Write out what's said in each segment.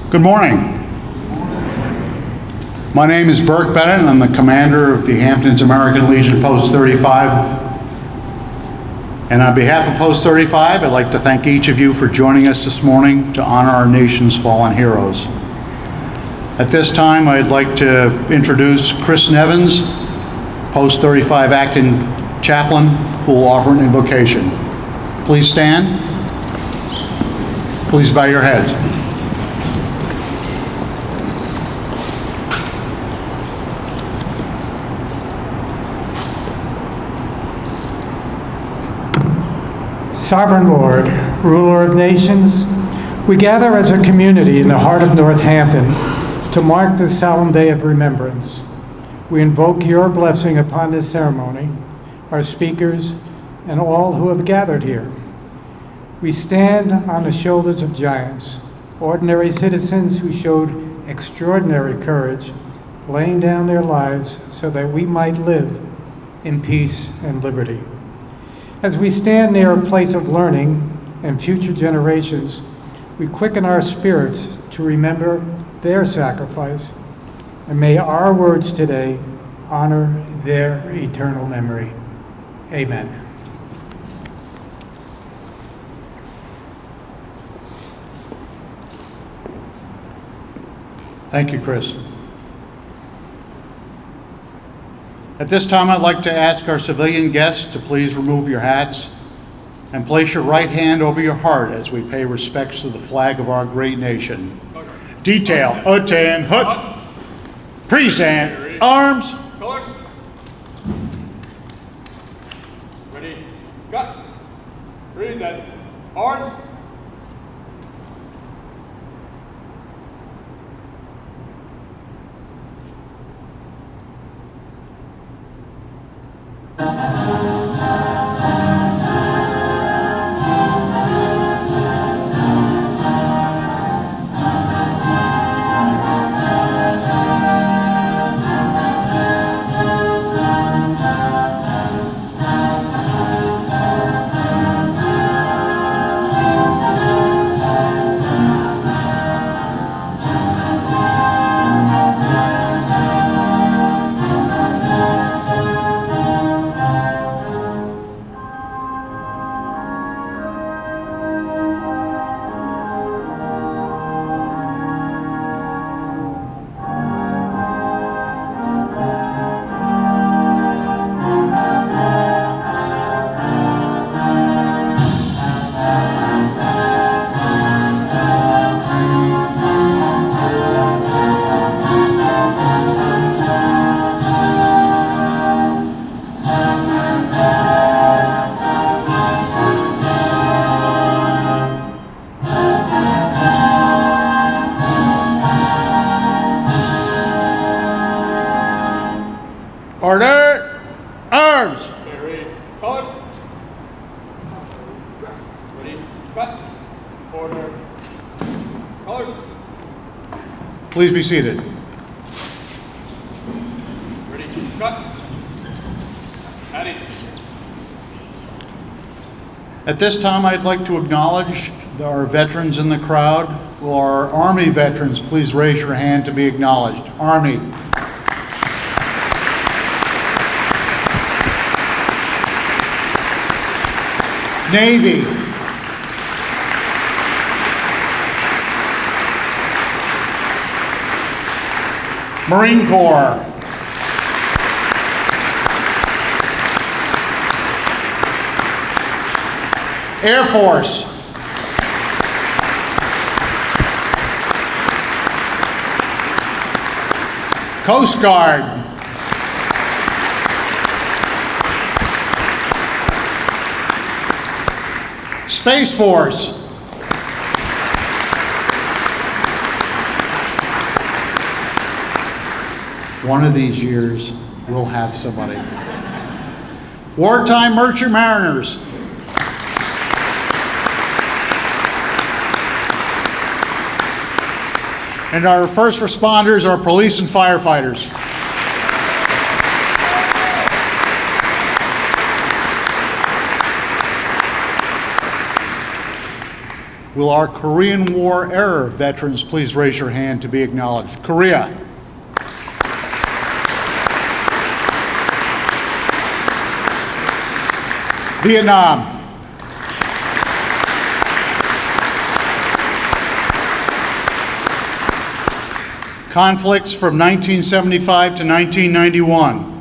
Good morning. My name is Burt Bennett, and I'm the commander of the Hampton's American Legion Post 35. And on behalf of Post 35, I'd like to thank each of you for joining us this morning to honor our nation's fallen heroes. At this time, I'd like to introduce Chris Nevins, Post 35 acting chaplain, who will offer an invocation. Please stand. Please bow your heads. Sovereign Lord, ruler of nations, we gather as a community in the heart of Northampton to mark this solemn day of remembrance. We invoke your blessing upon this ceremony, our speakers, and all who have gathered here. We stand on the shoulders of giants, ordinary citizens who showed extraordinary courage, laying down their lives so that we might live in peace and liberty. As we stand near a place of learning and future generations, we quicken our spirits to remember their sacrifice, and may our words today honor their eternal memory. Amen. Thank you, Chris. At this time, I'd like to ask our civilian guests to please remove your hats and place your right hand over your heart as we pay respects to the flag of our great nation. Detail, attend, hut, present, arms. Colors. Ready, cut. Present, arms. Order, arms. Ready, colors. Ready, cut. Order, colors. Please be seated. Ready, cut. Adding. At this time, I'd like to acknowledge our veterans in the crowd. Will our Army veterans please raise your hand to be acknowledged? Army. Navy. Marine Corps. Air Force. Coast Guard. Space Force. One of these years, we'll have somebody. Wartime Merchant Mariners. And our first responders are police and firefighters. Will our Korean War era veterans please raise your hand to be acknowledged? Korea. Vietnam. Conflicts from 1975 to 1991.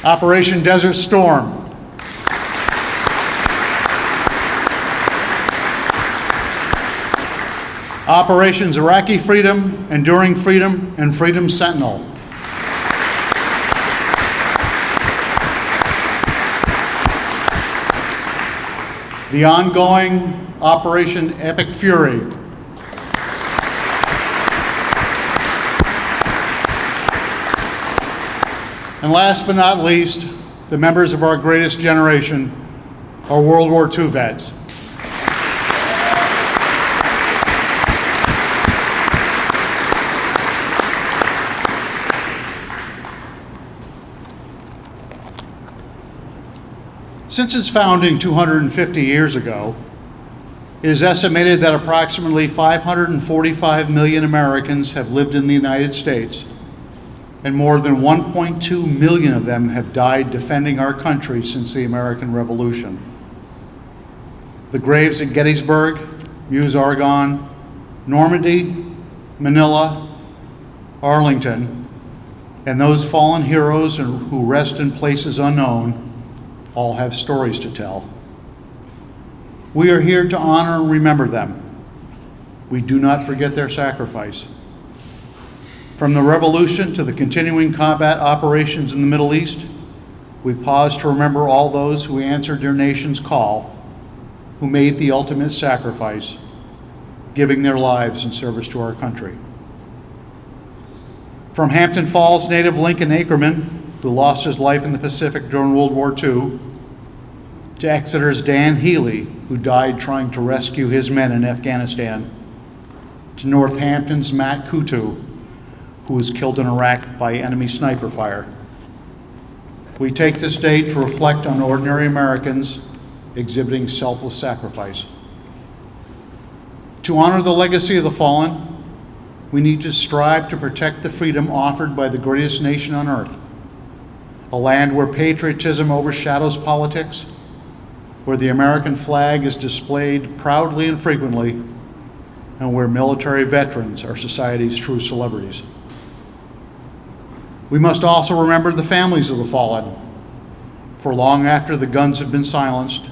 Operation Desert Storm. Operations Iraqi Freedom, Enduring Freedom, and Freedom Sentinel. The ongoing Operation Epic Fury. And last but not least, the members of our greatest generation, our World War II vets. Since its founding 250 years ago, it is estimated that approximately 545 million Americans have lived in the United States, and more than 1.2 million of them have died defending our country since the American Revolution. The graves at Gettysburg, Meuse-Argonne, Normandy, Manila, Arlington, and those fallen heroes who rest in places unknown all have stories to tell. We are here to honor and remember them. We do not forget their sacrifice. From the Revolution to the continuing combat operations in the Middle East, we pause to remember all those who answered their nation's call, who made the ultimate sacrifice, giving their lives in service to our country. From Hampton Falls native Lincoln Ackerman, who lost his life in the Pacific during World War II, to Exeter's Dan Healy, who died trying to rescue his men in Afghanistan, to Northampton's Matt Kutu, who was killed in Iraq by enemy sniper fire. We take this day to reflect on ordinary Americans exhibiting selfless sacrifice. To honor the legacy of the fallen, we need to strive to protect the freedom offered by the greatest nation on earth, a land where patriotism overshadows politics, where the American flag is displayed proudly and frequently, and where military veterans are society's true celebrities. We must also remember the families of the fallen, for long after the guns have been silenced,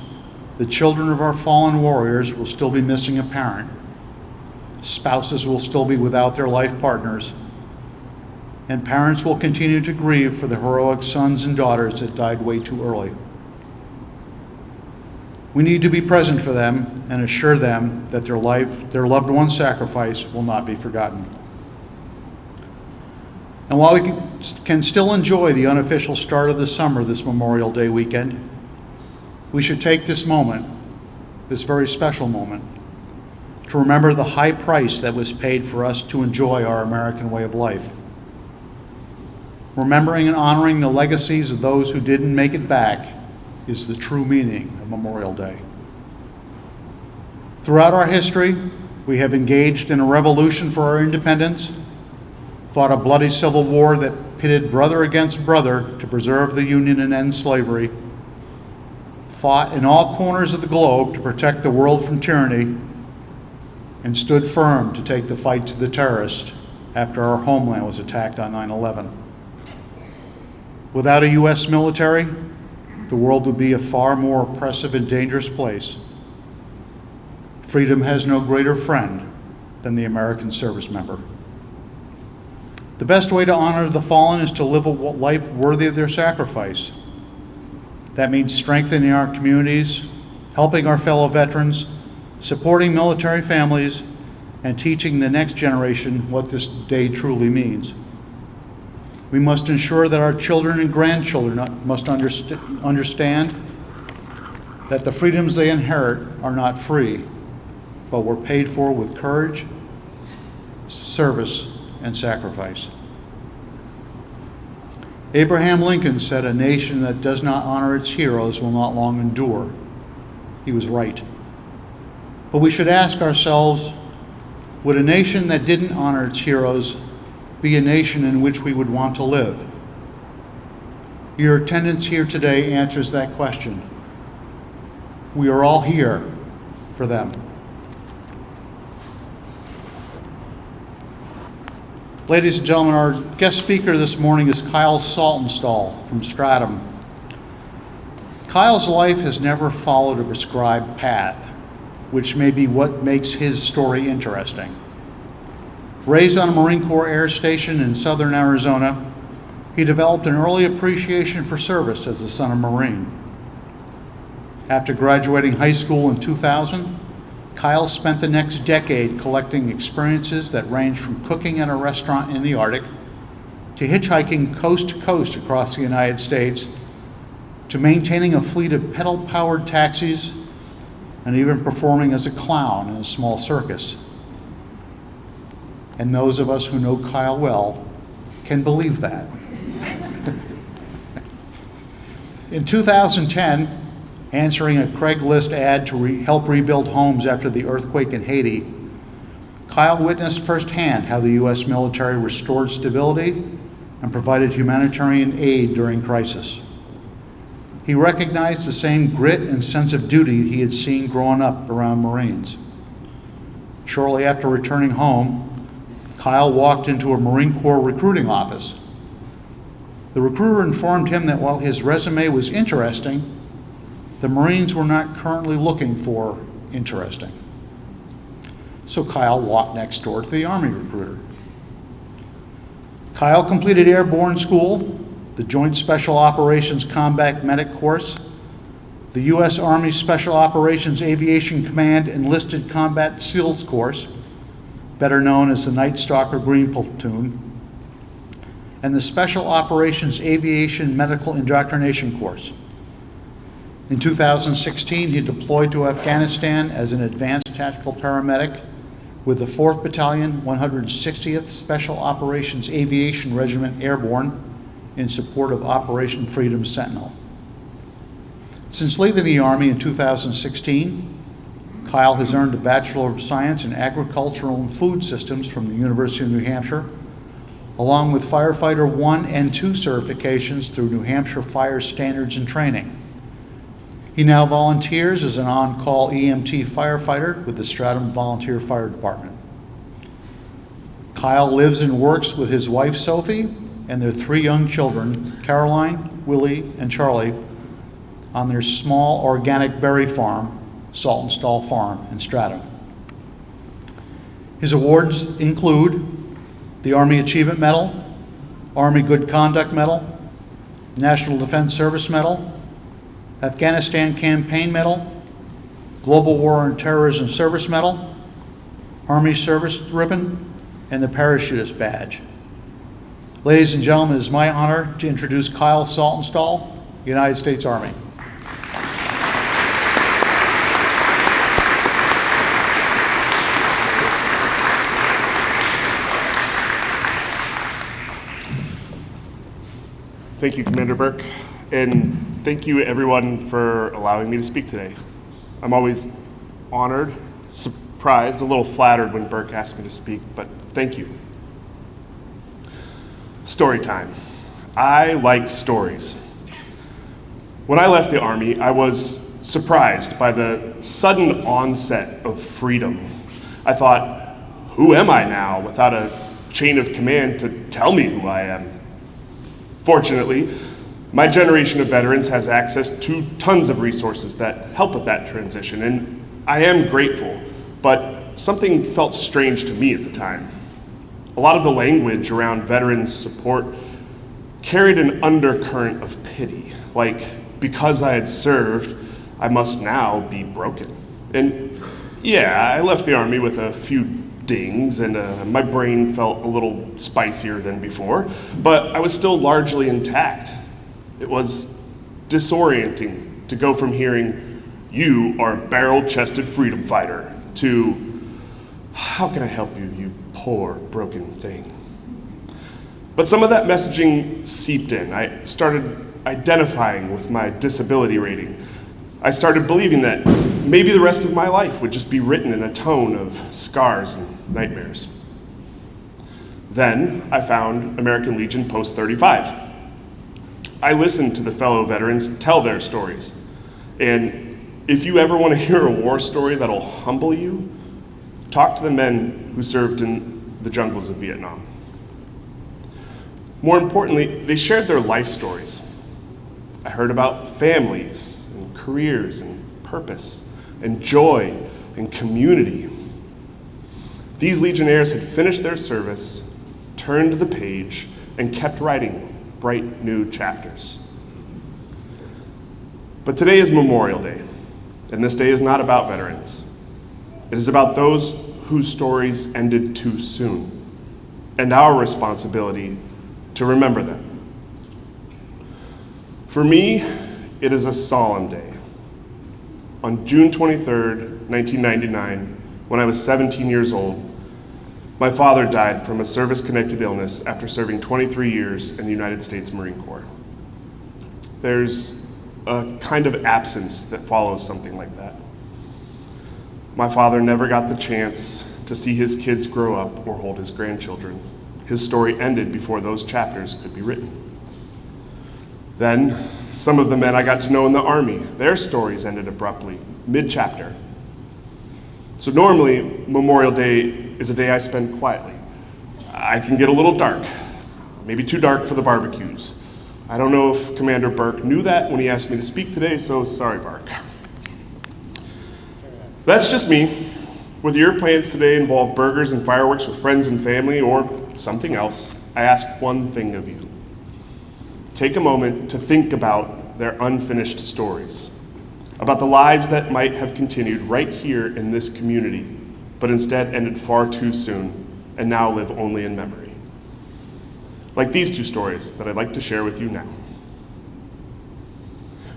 the children of our fallen warriors will still be missing a parent. Spouses will still be without their life partners, and parents will continue to grieve for the heroic sons and daughters that died way too early. We need to be present for them and assure them that their loved one's sacrifice will not be forgotten. And while we can still enjoy the unofficial start of the summer this Memorial Day weekend, we should take this moment, this very special moment, to remember the high price that was paid for us to enjoy our American way of life. Remembering and honoring the legacies of those who didn't make it back is the true meaning of Memorial Day. Throughout our history, we have engaged in a revolution for our independence, fought a bloody civil war that pitted brother against brother to preserve the Union and end slavery, fought in all corners of the globe to protect the world from tyranny, and stood firm to take the fight to the terrorists after our homeland was attacked on 9/11. Without a U.S. military, the world would be a far more oppressive and dangerous place. Freedom has no greater friend than the American service member. The best way to honor the fallen is to live a life worthy of their sacrifice. That means strengthening our communities, helping our fellow veterans, supporting military families, and teaching the next generation what this day truly means. We must ensure that our children and grandchildren must understand that the freedoms they inherit are not free, but were paid for with courage, service, and sacrifice. Abraham Lincoln said, "A nation that does not honor its heroes will not long endure." He was right. But we should ask ourselves, would a nation that didn't honor its heroes be a nation in which we would want to live? Your attendance here today answers that question. We are all here for them. Ladies and gentlemen, our guest speaker this morning is Kyle Saltonstall from Stratham. Kyle's life has never followed a prescribed path, which may be what makes his story interesting. Raised on a Marine Corps Air Station in southern Arizona, he developed an early appreciation for service as the son of a Marine. After graduating high school in 2000, Kyle spent the next decade collecting experiences that ranged from cooking at a restaurant in the Arctic, to hitchhiking coast to coast across the United States, to maintaining a fleet of pedal-powered taxis, and even performing as a clown in a small circus. And those of us who know Kyle well can believe that. In 2010, answering a Craigslist ad to help rebuild homes after the earthquake in Haiti, Kyle witnessed firsthand how the U.S. military restored stability and provided humanitarian aid during crisis. He recognized the same grit and sense of duty he had seen growing up around Marines. Shortly after returning home, Kyle walked into a Marine Corps recruiting office. The recruiter informed him that while his resume was interesting, the Marines were not currently looking for interesting. So Kyle walked next door to the Army recruiter. Kyle completed airborne school, the Joint Special Operations Combat Medic course, the U.S. Army Special Operations Aviation Command Enlisted Combat SEALs course, better known as the Night Stalker Green Platoon, and the Special Operations Aviation Medical Indoctrination course. In 2016, he deployed to Afghanistan as an advanced tactical paramedic with the 4th Battalion, 160th Special Operations Aviation Regiment Airborne in support of Operation Freedom Sentinel. Since leaving the Army in 2016, Kyle has earned a Bachelor of Science in Agricultural and Food Systems from the University of New Hampshire, along with Firefighter 1 and 2 certifications through New Hampshire Fire Standards and Training. He now volunteers as an on-call EMT firefighter with the Stratham Volunteer Fire Department. Kyle lives and works with his wife Sophie and their 3 young children, Caroline, Willie, and Charlie, on their small organic berry farm, Saltonstall Farm in Stratham. His awards include the Army Achievement Medal, Army Good Conduct Medal, National Defense Service Medal, Afghanistan Campaign Medal, Global War on Terrorism Service Medal, Army Service Ribbon, and the Parachutist Badge. Ladies and gentlemen, it is my honor to introduce Kyle Saltonstall, United States Army. Thank you, Commander Burke, and thank you everyone for allowing me to speak today. I'm always honored, surprised, a little flattered when Burke asked me to speak, but thank you. Story time. I like stories. When I left the Army, I was surprised by the sudden onset of freedom. I thought, who am I now without a chain of command to tell me who I am? Fortunately, my generation of veterans has access to tons of resources that help with that transition, and I am grateful, but something felt strange to me at the time. A lot of the language around veterans support carried an undercurrent of pity, like because I had served, I must now be broken. And yeah, I left the Army with a few dings, and my brain felt a little spicier than before, but I was still largely intact. It was disorienting to go from hearing, "You are a barrel-chested freedom fighter," to, "How can I help you, you poor, broken thing?" But some of that messaging seeped in. I started identifying with my disability rating. I started believing that maybe the rest of my life would just be written in a tone of scars and nightmares. Then I found American Legion Post 35. I listened to the fellow veterans tell their stories. And if you ever want to hear a war story that'll humble you, talk to the men who served in the jungles of Vietnam. More importantly, they shared their life stories. I heard about families and careers and purpose and joy and community. These Legionnaires had finished their service, turned the page, and kept writing bright new chapters. But today is Memorial Day, and this day is not about veterans. It is about those whose stories ended too soon, and our responsibility to remember them. For me, it is a solemn day. On June 23rd, 1999, when I was 17 years old, my father died from a service-connected illness after serving 23 years in the United States Marine Corps. There's a kind of absence that follows something like that. My father never got the chance to see his kids grow up or hold his grandchildren. His story ended before those chapters could be written. Then, some of the men I got to know in the Army, their stories ended abruptly, mid-chapter. So normally, Memorial Day is a day I spend quietly. I can get a little dark, maybe too dark for the barbecues. I don't know if Commander Burke knew that when he asked me to speak today, so sorry, Burke. That's just me. Whether your plans today involve burgers and fireworks with friends and family or something else, I ask one thing of you. Take a moment to think about their unfinished stories, about the lives that might have continued right here in this community, but instead ended far too soon and now live only in memory. Like these two stories that I'd like to share with you now.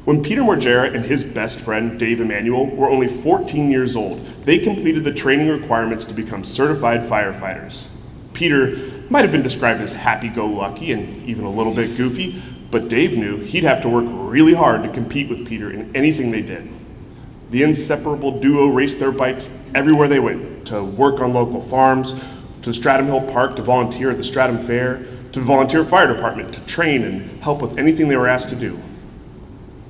When Peter Morgera and his best friend, Dave Emanuel, were only 14 years old, they completed the training requirements to become certified firefighters. Peter might have been described as happy-go-lucky and even a little bit goofy, but Dave knew he'd have to work really hard to compete with Peter in anything they did. The inseparable duo raced their bikes everywhere they went, to work on local farms, to Stratham Hill Park to volunteer at the Stratham Fair, to the volunteer fire department to train and help with anything they were asked to do.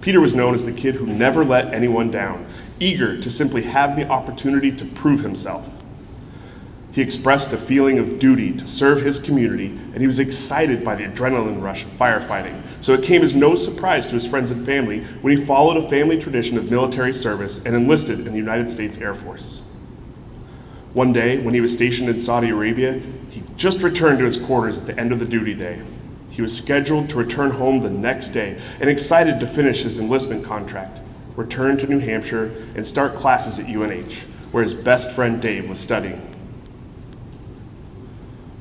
Peter was known as the kid who never let anyone down, eager to simply have the opportunity to prove himself. He expressed a feeling of duty to serve his community, and he was excited by the adrenaline rush of firefighting. So it came as no surprise to his friends and family when he followed a family tradition of military service and enlisted in the United States Air Force. One day, when he was stationed in Saudi Arabia, he just returned to his quarters at the end of the duty day. He was scheduled to return home the next day and excited to finish his enlistment contract, return to New Hampshire, and start classes at UNH, where his best friend Dave was studying.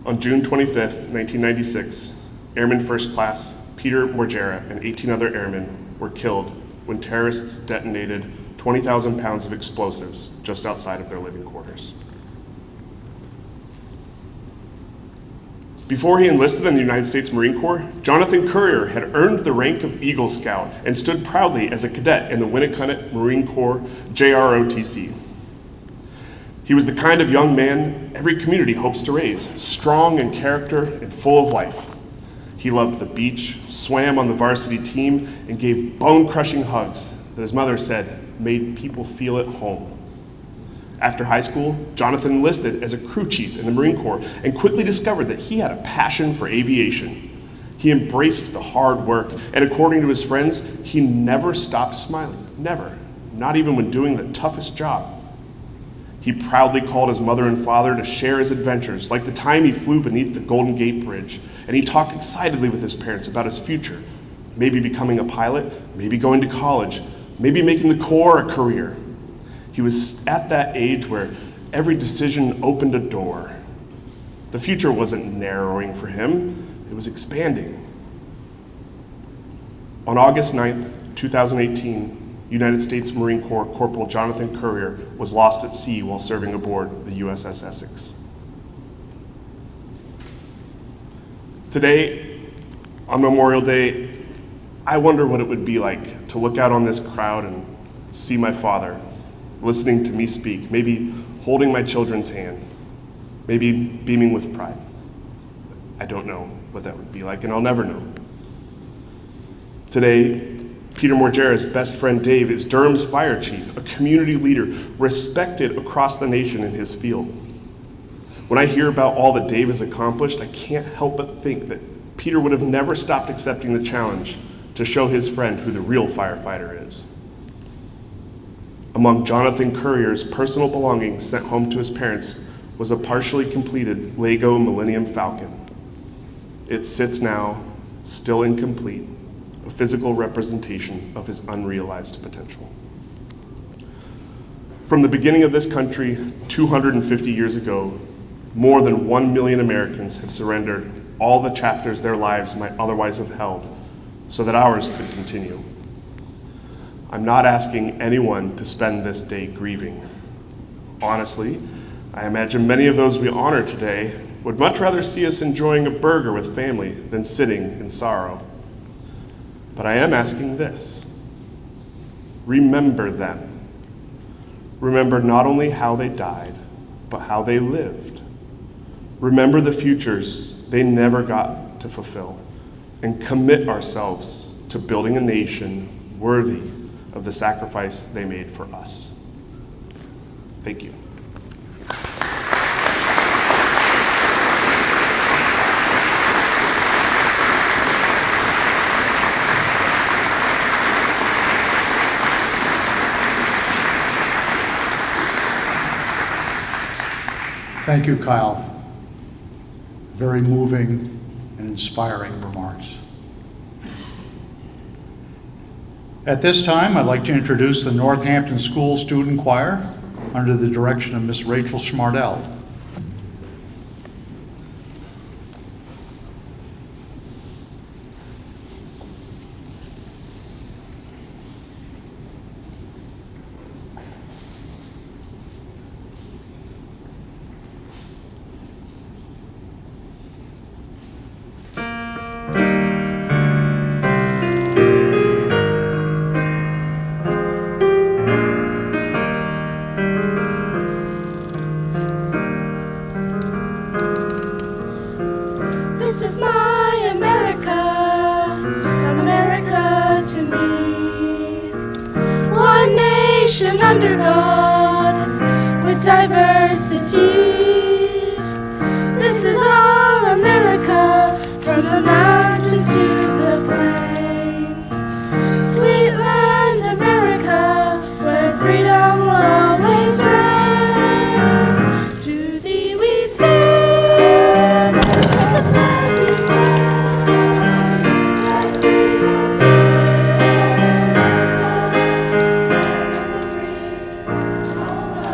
On June 25th, 1996, Airman First Class Peter Morgera and 18 other airmen were killed when terrorists detonated 20,000 pounds of explosives just outside of their living quarters. Before he enlisted in the United States Marine Corps, Jonathan Currier had earned the rank of Eagle Scout and stood proudly as a cadet in the Winnacunnet Marine Corps JROTC. He was the kind of young man every community hopes to raise, strong in character and full of life. He loved the beach, swam on the varsity team, and gave bone-crushing hugs that his mother said made people feel at home. After high school, Jonathan enlisted as a crew chief in the Marine Corps and quickly discovered that he had a passion for aviation. He embraced the hard work, and according to his friends, he never stopped smiling, never, not even when doing the toughest job. He proudly called his mother and father to share his adventures, like the time he flew beneath the Golden Gate Bridge, and he talked excitedly with his parents about his future, maybe becoming a pilot, maybe going to college, maybe making the Corps a career. He was at that age where every decision opened a door. The future wasn't narrowing for him, it was expanding. On August 9th, 2018, United States Marine Corps Corporal Jonathan Currier was lost at sea while serving aboard the USS Essex. Today, on Memorial Day, I wonder what it would be like to look out on this crowd and see my father listening to me speak, maybe holding my children's hand, maybe beaming with pride. I don't know what that would be like, and I'll never know. Today, Peter Morgera's best friend Dave is Durham's fire chief, a community leader respected across the nation in his field. When I hear about all that Dave has accomplished, I can't help but think that Peter would have never stopped accepting the challenge to show his friend who the real firefighter is. Among Jonathan Currier's personal belongings sent home to his parents was a partially completed Lego Millennium Falcon. It sits now, still incomplete, a physical representation of his unrealized potential. From the beginning of this country, 250 years ago, more than 1 million Americans have surrendered all the chapters their lives might otherwise have held so that ours could continue. I'm not asking anyone to spend this day grieving. Honestly, I imagine many of those we honor today would much rather see us enjoying a burger with family than sitting in sorrow. But I am asking this: remember them. Remember not only how they died, but how they lived. Remember the futures they never got to fulfill, and commit ourselves to building a nation worthy of the sacrifice they made for us. Thank you. Thank you, Kyle. Very moving and inspiring remarks. At this time, I'd like to introduce the Northampton School Student Choir under the direction of Miss Rachel Schmardell. This is my America, America to me. One nation under God, with diversity. This is our America, from the mountains to the plains. Sweet land America, where freedom will always reign. To thee we sing, the flag we wave, let freedom reign. America, all of the land.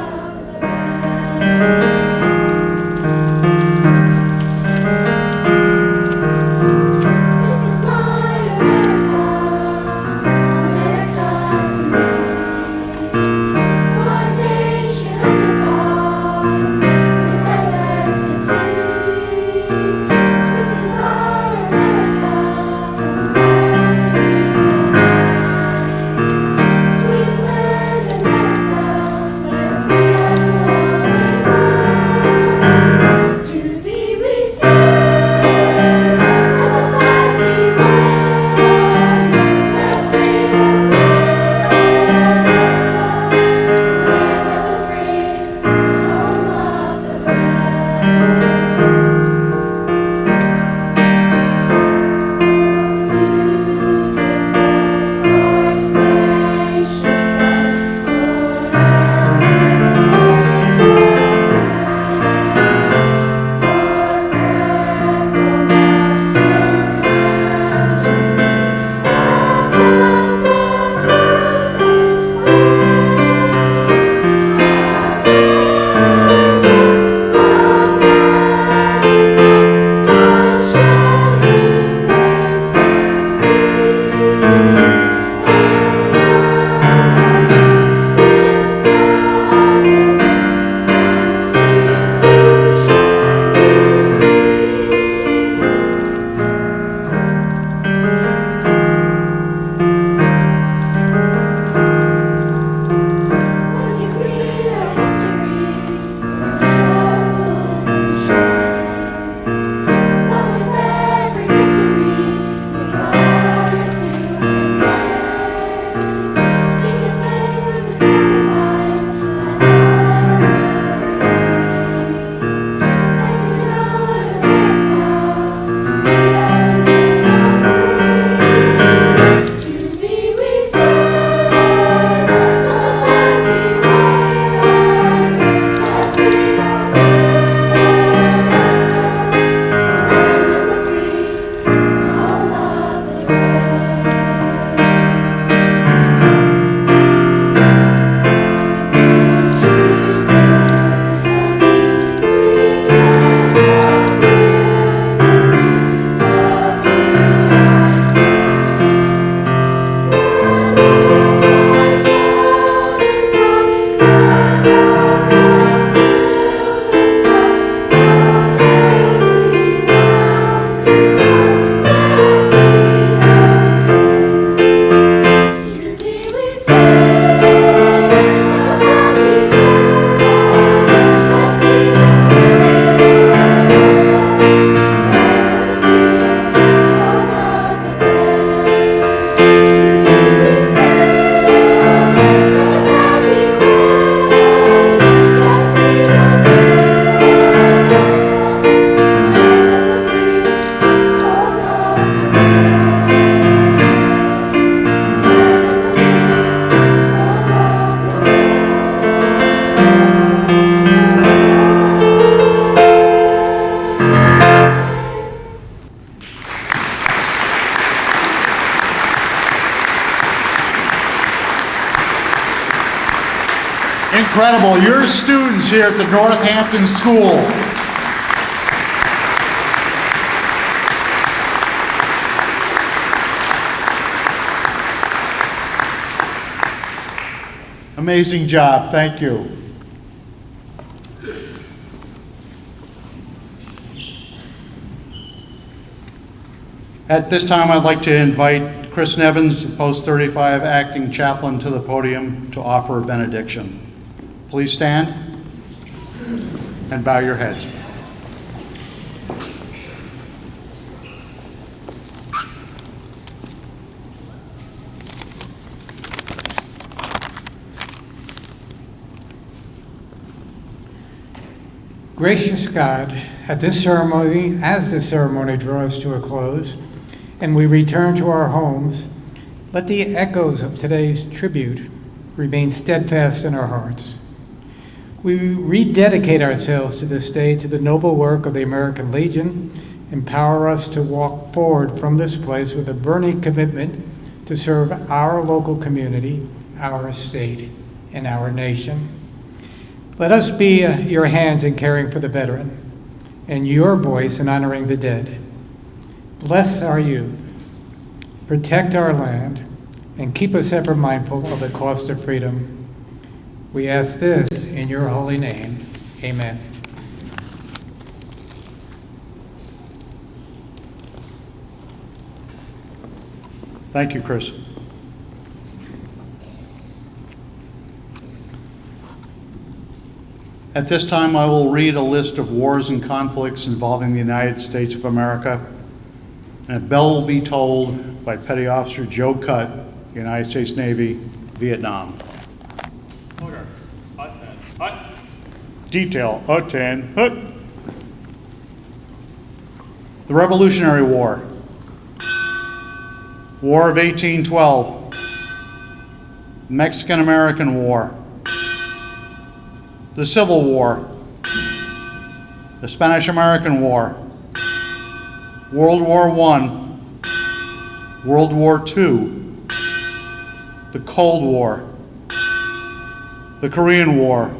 Incredible. Your students here at the Northampton School. Amazing job. Thank you. At this time, I'd like to invite Chris Nevins, the Post 35 acting chaplain, to the podium to offer a benediction. Please stand and bow your heads. Gracious God, as this ceremony draws to a close and we return to our homes, let the echoes of today's tribute remain steadfast in our hearts. We rededicate ourselves to this day to the noble work of the American Legion. Empower us to walk forward from this place with a burning commitment to serve our local community, our state, and our nation. Let us be your hands in caring for the veteran and your voice in honoring the dead. Bless our youth, protect our land, and keep us ever mindful of the cost of freedom. We ask this in your holy name. Amen. Thank you, Chris. At this time, I will read a list of wars and conflicts involving the United States of America, and a bell will be tolled by Petty Officer Joe Cutt, United States Navy, Vietnam. Order. Attend. Hut. Detail, attend, hut. The Revolutionary War. War of 1812. Mexican-American War. The Civil War. The Spanish-American War. World War I. World War II. The Cold War. The Korean War.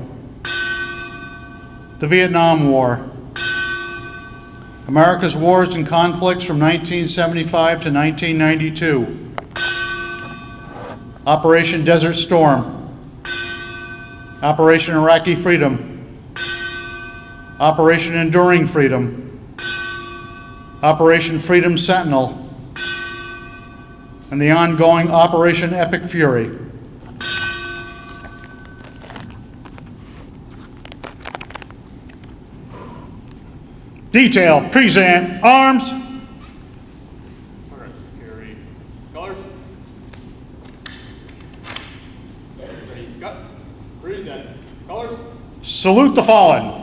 The Vietnam War. America's wars and conflicts from 1975 to 1992. Operation Desert Storm. Operation Iraqi Freedom. Operation Enduring Freedom. Operation Freedom Sentinel. And the ongoing Operation Epic Fury. Detail, present, arms. Order. Carry. Colors. Ready. Cut. Present. Colors. Salute the fallen.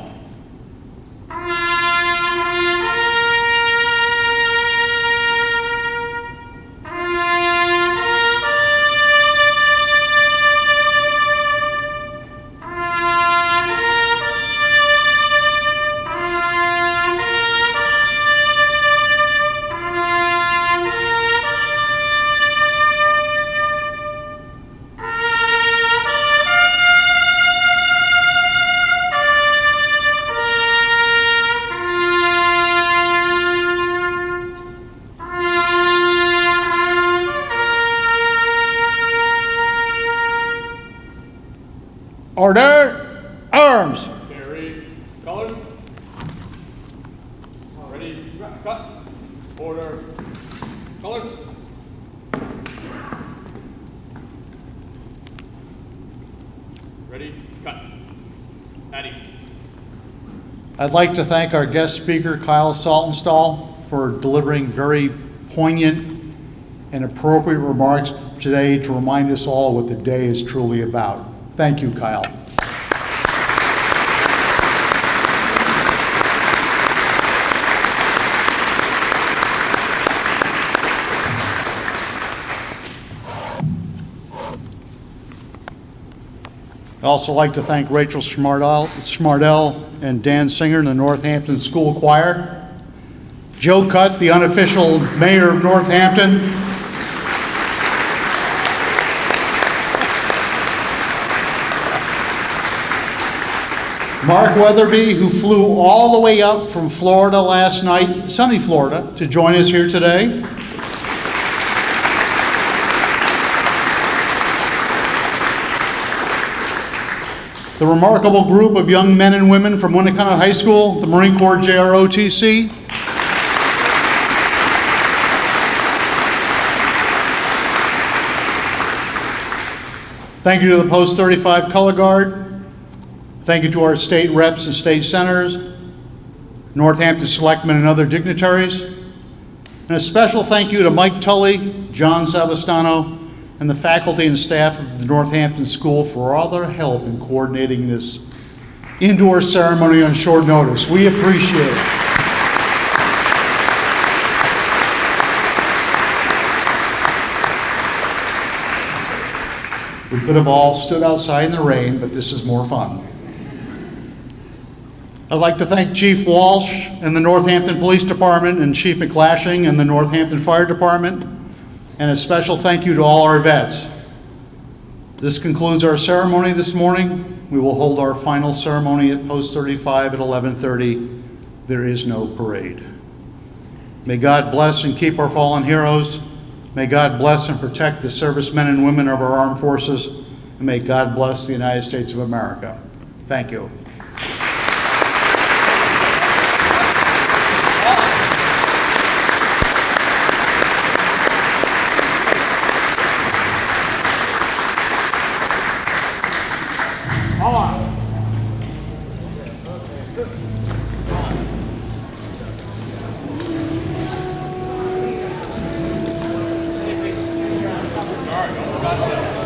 Order, arms. Carry. Colors. Ready. Cut. Order. Colors. Ready. Cut. At ease. I'd like to thank our guest speaker, Kyle Saltonstall, for delivering very poignant and appropriate remarks today to remind us all what the day is truly about. Thank you, Kyle. I'd also like to thank Rachel Schmardell and Dan Singer in the Northampton School Choir, Joe Cutt, the unofficial mayor of Northampton, Mark Weatherby, who flew all the way up from Florida last night, sunny Florida, to join us here today. The remarkable group of young men and women from Winnicott High School, the Marine Corps JROTC. Thank you to the Post 35 Color Guard. Thank you to our state reps and state senators, Northampton selectmen and other dignitaries. And a special thank you to Mike Tully, John Savastano, and the faculty and staff of the Northampton School for all their help in coordinating this indoor ceremony on short notice. We appreciate it. We could have all stood outside in the rain, but this is more fun. I'd like to thank Chief Walsh and the Northampton Police Department and Chief McClashing and the Northampton Fire Department, and a special thank you to all our vets. This concludes our ceremony this morning. We will hold our final ceremony at Post 35 at 11:30. There is no parade. May God bless and keep our fallen heroes. May God bless and protect the servicemen and women of our armed forces. And may God bless the United States of America. Thank you. Sorry, don't forget that.